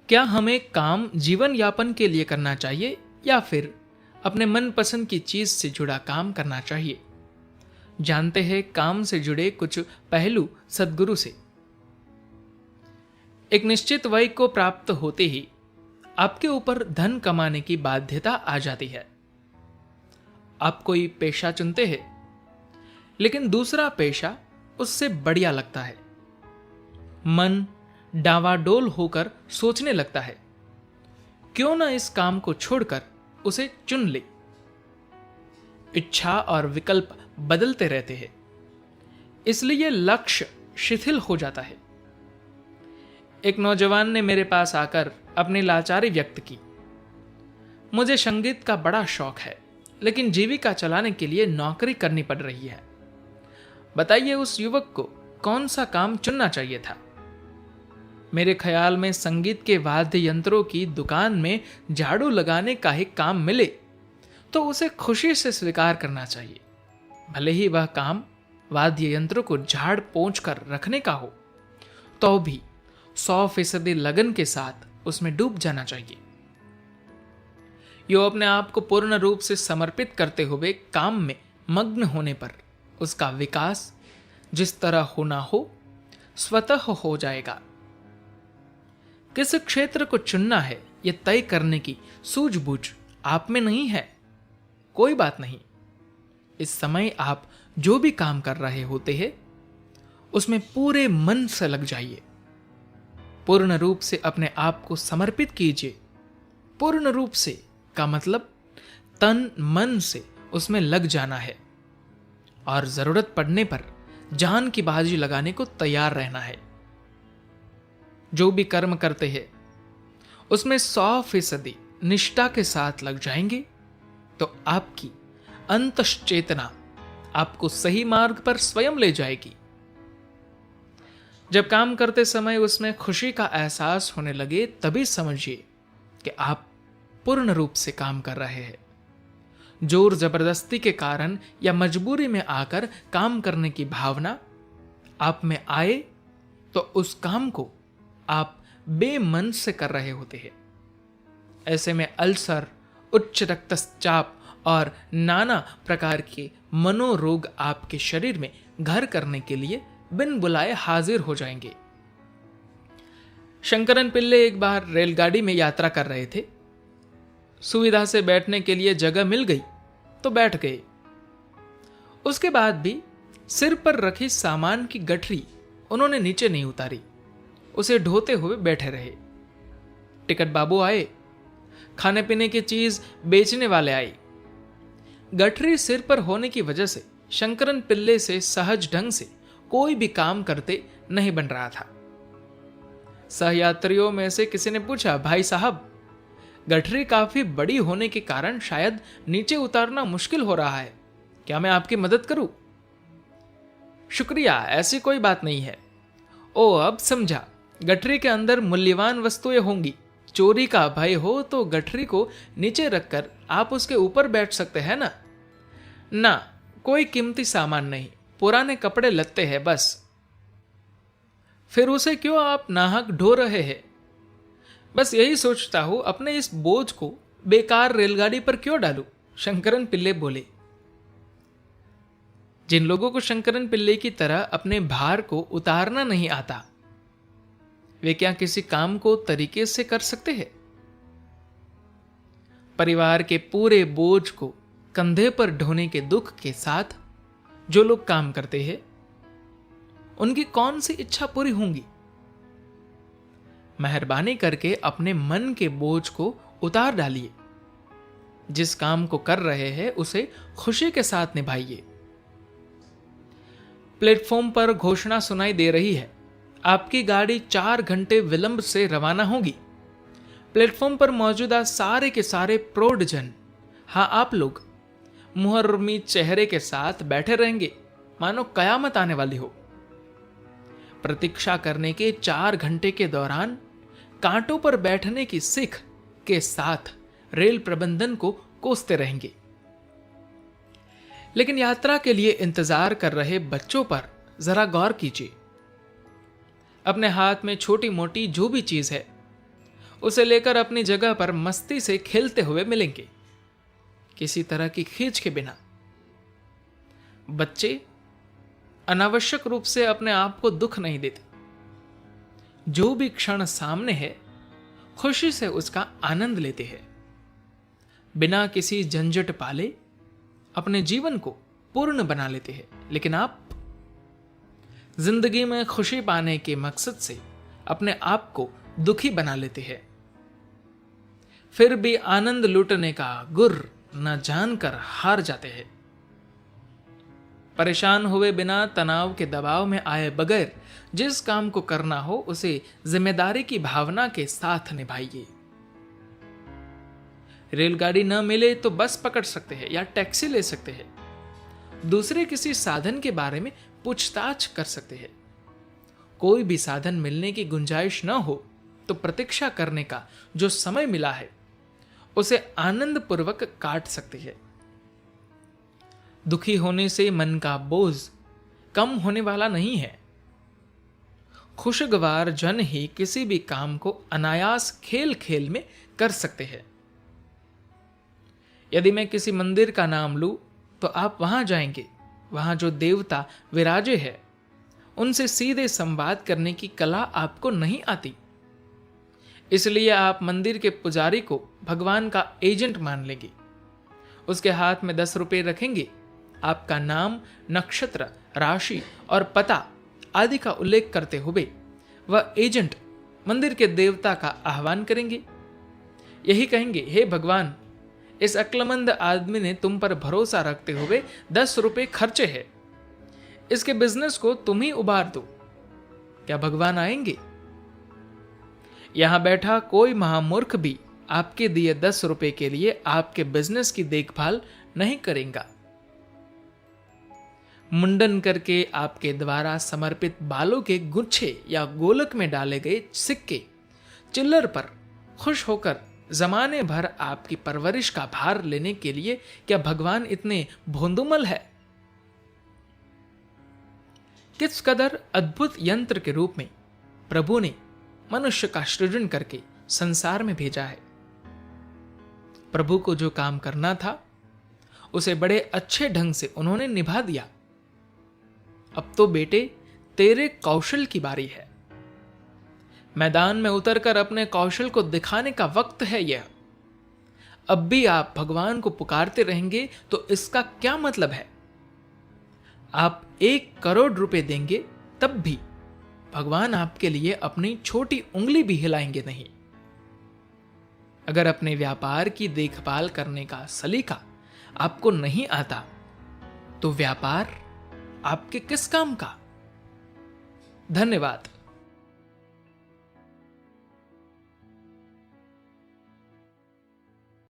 क्या हमें काम जीवन यापन के लिए करना चाहिए या फिर अपने मनपसंद की चीज से जुड़ा काम करना चाहिए? जानते हैं काम से जुड़े कुछ पहलू सद्गुरु से। एक निश्चित वय को प्राप्त होते ही आपके ऊपर धन कमाने की बाध्यता आ जाती है। आप कोई पेशा चुनते हैं, लेकिन दूसरा पेशा उससे बढ़िया लगता है। मन डावाडोल होकर सोचने लगता है, क्यों ना इस काम को छोड़कर उसे चुन ले। इच्छा और विकल्प बदलते रहते हैं, इसलिए लक्ष्य शिथिल हो जाता है। एक नौजवान ने मेरे पास आकर अपनी लाचारी व्यक्त की। मुझे संगीत का बड़ा शौक है, लेकिन जीविका चलाने के लिए नौकरी करनी पड़ रही है। बताइए उस युवक को कौन सा काम चुनना चाहिए था। मेरे ख्याल में संगीत के वाद्य यंत्रों की दुकान में झाड़ू लगाने का ही काम मिले तो उसे खुशी से स्वीकार करना चाहिए, भले ही वह काम वाद्य यंत्रों को झाड़ पोंछ कर रखने का हो, तो भी 100% लगन के साथ उसमें डूब जाना चाहिए। यो अपने आप को पूर्ण रूप से समर्पित करते हुए काम में मग्न होने पर उसका विकास जिस तरह होना हो स्वतः हो जाएगा। किस क्षेत्र को चुनना है यह तय करने की सूझबूझ आप में नहीं है, कोई बात नहीं। इस समय आप जो भी काम कर रहे होते हैं उसमें पूरे मन से लग जाइए। पूर्ण रूप से अपने आप को समर्पित कीजिए। पूर्ण रूप से का मतलब तन मन से उसमें लग जाना है और जरूरत पड़ने पर जान की बाजी लगाने को तैयार रहना है। जो भी कर्म करते हैं उसमें 100% निष्ठा के साथ लग जाएंगे तो आपकी अंतश्चेतना आपको सही मार्ग पर स्वयं ले जाएगी। जब काम करते समय उसमें खुशी का एहसास होने लगे तभी समझिए कि आप पूर्ण रूप से काम कर रहे हैं। जोर जबरदस्ती के कारण या मजबूरी में आकर काम करने की भावना आप में आए तो उस काम को आप बेमन से कर रहे होते हैं। ऐसे में अल्सर, उच्च रक्तचाप और नाना प्रकार के मनोरोग आपके शरीर में घर करने के लिए बिन बुलाए हाजिर हो जाएंगे। शंकरन पिल्ले एक बार रेलगाड़ी में यात्रा कर रहे थे। सुविधा से बैठने के लिए जगह मिल गई तो बैठ गए। उसके बाद भी सिर पर रखी सामान की गठरी उन्होंने नीचे नहीं उतारी, उसे ढोते हुए बैठे रहे। टिकट बाबू आए, खाने पीने की चीज बेचने वाले आए। गठरी सिर पर होने की वजह से शंकरन पिल्ले से सहज ढंग से कोई भी काम करते नहीं बन रहा था। सहयात्रियों में से किसी ने पूछा, भाई साहब, गठरी काफी बड़ी होने के कारण शायद नीचे उतारना मुश्किल हो रहा है, क्या मैं आपकी मदद करूं? शुक्रिया, ऐसी कोई बात नहीं है। ओ, अब समझा, गठरी के अंदर मूल्यवान वस्तुएं होंगी। चोरी का भय हो तो गठरी को नीचे रखकर आप उसके ऊपर बैठ सकते हैं ना। ना, कोई कीमती सामान नहीं, पुराने कपड़े लत्ते हैं बस। फिर उसे क्यों आप नाहक ढो रहे हैं? बस यही सोचता हूं, अपने इस बोझ को बेकार रेलगाड़ी पर क्यों डालूं? शंकरन पिल्ले बोले। जिन लोगों को शंकरन पिल्ले की तरह अपने भार को उतारना नहीं आता, वे क्या किसी काम को तरीके से कर सकते हैं? परिवार के पूरे बोझ को कंधे पर ढोने के दुख के साथ जो लोग काम करते हैं, उनकी कौन सी इच्छा पूरी होंगी? मेहरबानी करके अपने मन के बोझ को उतार डालिए। जिस काम को कर रहे हैं उसे खुशी के साथ निभाइए। प्लेटफॉर्म पर घोषणा सुनाई दे रही है, आपकी गाड़ी 4 घंटे विलंब से रवाना होगी। प्लेटफॉर्म पर मौजूदा सारे के सारे प्रौढ़जन, हाँ आप लोग, मुहर्रमी चेहरे के साथ बैठे रहेंगे मानो कयामत आने वाली हो। प्रतीक्षा करने के 4 घंटे के दौरान कांटों पर बैठने की सीख के साथ रेल प्रबंधन को कोसते रहेंगे। लेकिन यात्रा के लिए इंतजार कर रहे बच्चों पर जरा गौर कीजिए। अपने हाथ में छोटी मोटी जो भी चीज है उसे लेकर अपनी जगह पर मस्ती से खेलते हुए मिलेंगे, किसी तरह की खींच के बिना। बच्चे अनावश्यक रूप से अपने आप को दुख नहीं देते। जो भी क्षण सामने है, खुशी से उसका आनंद लेते हैं। बिना किसी झंझट पाले अपने जीवन को पूर्ण बना लेते हैं। लेकिन आप जिंदगी में खुशी पाने के मकसद से अपने आप को दुखी बना लेते हैं। फिर भी आनंद लूटने का गुर न जानकर हार जाते हैं। परेशान हुए बिना, तनाव के दबाव में आए बगैर जिस काम को करना हो उसे जिम्मेदारी की भावना के साथ निभाइए। रेलगाड़ी न मिले तो बस पकड़ सकते हैं या टैक्सी ले सकते हैं। दूसरे किसी साधन के बारे में पूछताछ कर सकते हैं। कोई भी साधन मिलने की गुंजाइश न हो तो प्रतीक्षा करने का जो समय मिला है उसे आनंद पूर्वक काट सकते हैं। दुखी होने से मन का बोझ कम होने वाला नहीं है। खुशगवार जन ही किसी भी काम को अनायास खेल खेल में कर सकते हैं। यदि मैं किसी मंदिर का नाम लूं तो आप वहां जाएंगे। वहां जो देवता विराजे हैं उनसे सीधे संवाद करने की कला आपको नहीं आती। इसलिए आप मंदिर के पुजारी को भगवान का एजेंट मान लेंगे। उसके हाथ में 10 रुपए रखेंगे। आपका नाम, नक्षत्र, राशि और पता आदि का उल्लेख करते हुए वह एजेंट मंदिर के देवता का आह्वान करेंगे। यही कहेंगे, हे भगवान, इस अक्लमंद आदमी ने तुम पर भरोसा रखते हुए 10 रुपए खर्चे हैं। इसके बिजनेस को तुम ही उबार दो। क्या भगवान आएंगे? यहां बैठा कोई महामूर्ख भी आपके दिए 10 रुपए के लिए आपके बिजनेस की देखभाल नहीं करेगा। मुंडन करके आपके द्वारा समर्पित बालों के गुच्छे या गोलक में डाले गए सिक्के, चिल्लर पर खुश होकर जमाने भर आपकी परवरिश का भार लेने के लिए क्या भगवान इतने भोंदुमल है? किस कदर अद्भुत यंत्र के रूप में प्रभु ने मनुष्य का सृजन करके संसार में भेजा है। प्रभु को जो काम करना था उसे बड़े अच्छे ढंग से उन्होंने निभा दिया। अब तो बेटे तेरे कौशल की बारी है। मैदान में उतरकर अपने कौशल को दिखाने का वक्त है यह। अब भी आप भगवान को पुकारते रहेंगे तो इसका क्या मतलब है? आप 1 करोड़ रुपए देंगे तब भी भगवान आपके लिए अपनी छोटी उंगली भी हिलाएंगे नहीं। अगर अपने व्यापार की देखभाल करने का सलीका आपको नहीं आता तो व्यापार आपके किस काम का? धन्यवाद।